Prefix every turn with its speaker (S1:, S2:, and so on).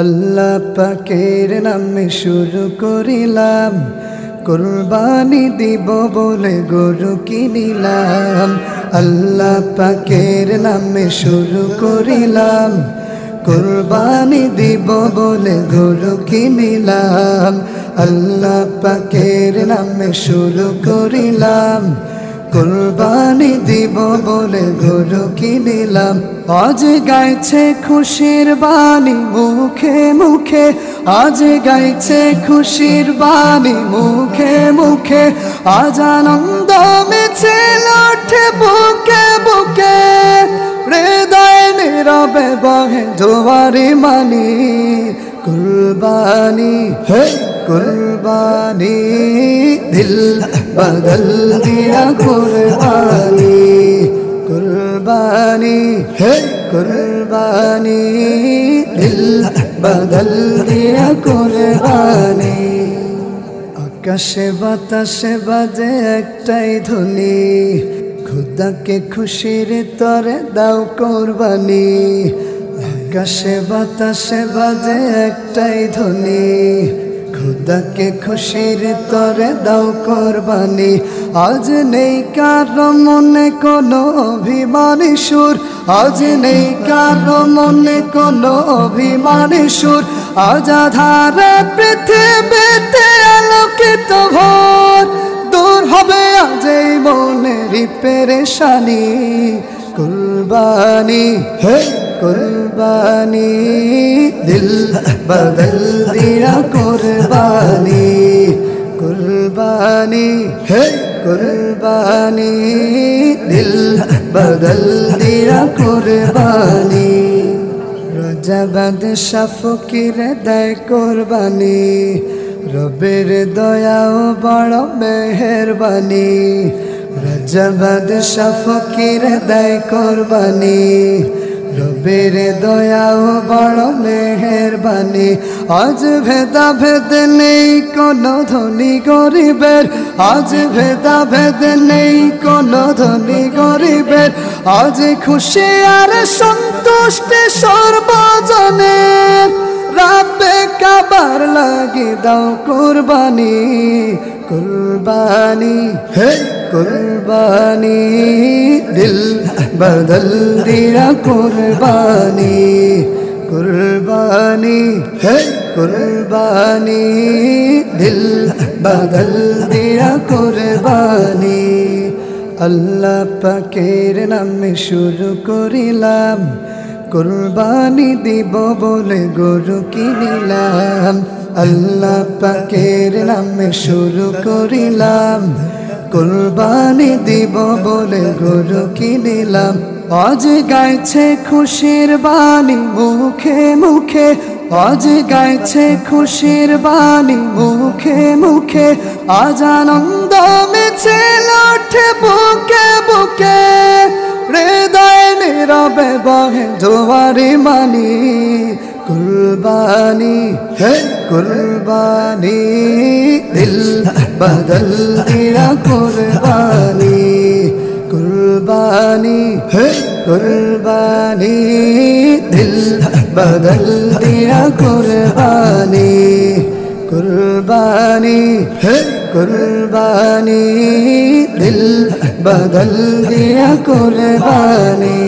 S1: আল্লাহ পাকের নামে শুরু করিলাম, কুরবানি দিব বলে গরু কিনিলাম। আল্লাহ পাকের নামে শুরু করিলাম, কুরবানি দিব বলে গরু কিনিলাম। আল্লাহ পাকের নামে শুরু করিলাম, কুরবানি দিব বলে গরু কিনিলাম। আজ গাইছে খুশির বাণী মুখে মুখে, আজ গাইছে খুশির বাণী মুখে মুখে। আজ আনন্দ মিছিল ওঠে বুকে বুকে, হৃদয় নীরবে বহে জোয়ারি মানি। কুরবানি হে কুরবানি, দিল বদল দিয়া কুরবানি। কুরবানি হে কুরবানি, দিল বদল দিয়া কুরবানি। আকাশে বাতাসে বাজে একটাই ধ্বনি, খুদাকে খুশির তরে দাও কুরবানি। আকাশে বাতাসে বাজে একটাই ধ্বনি, খুদাকে খুশির তরে দাও কুরবানি। আজ নেই কারো মনে কোনো অভিমানী সুর, আজ নেই কারো মনে কোনো অভিমানী সুর। আজ আধারে পৃথিবীতে আলোকিত ভোর, দূর হবে আজ এই মনেরই পেরেশানি। কুরবানি হে কুরবানি, দিল বদল দিয়া কুরবানি। কুরবানি হে কুরবানি, দিল বদল দিয়া কুরবানি। রজবাদ শাফকির দেয় কুরবানি, রবের দয়াও বড় মেহেরবানি। রজবাদ শাফকির দেয় কুরবানি, রবের দয়াও বড় মেহেরবানি। আজ ভেদা ভেদ নেই কোনো ধনী গরিবের, আজ ভেদা ভেদ নেই কোনো ধনী গরিবের। আজ খুশি আর সন্তুষ্টি সর্বজনের, রাব্বে কাবার লাগি দাও কুরবানি। কুরবানি হে কুরবানি, দিল বদল দিয়া কুরবানি। কুরবানি হে কুরবানি, দিল বদল দিয়া কুরবানি। আল্লাহ পাকের নামে শুরু করিলাম, কুরবানি দিব বলে গরু কিনিলাম। আল্লাহ পাকের নামে শুরু করিলাম, কুরবানি দিব বলে গরু কিনিলাম। আজ গাইছে খুশির বাণী মুখে মুখে, আজ গাইছে খুশির বাণী মুখে মুখে। আজ আনন্দ মিছিল ওঠে বুকে বুকে, হৃদয় নীরবে বহে জোয়ারি মানি। কুরবানি হে কুরবানি, দিল বদল দিয়া কুরবানি। কুরবানি হে কুরবানি, দিল বদল দিয়া কুরবানি। কুরবানি হে কুরবানি, দিল বদল দিয়া কুরবানি।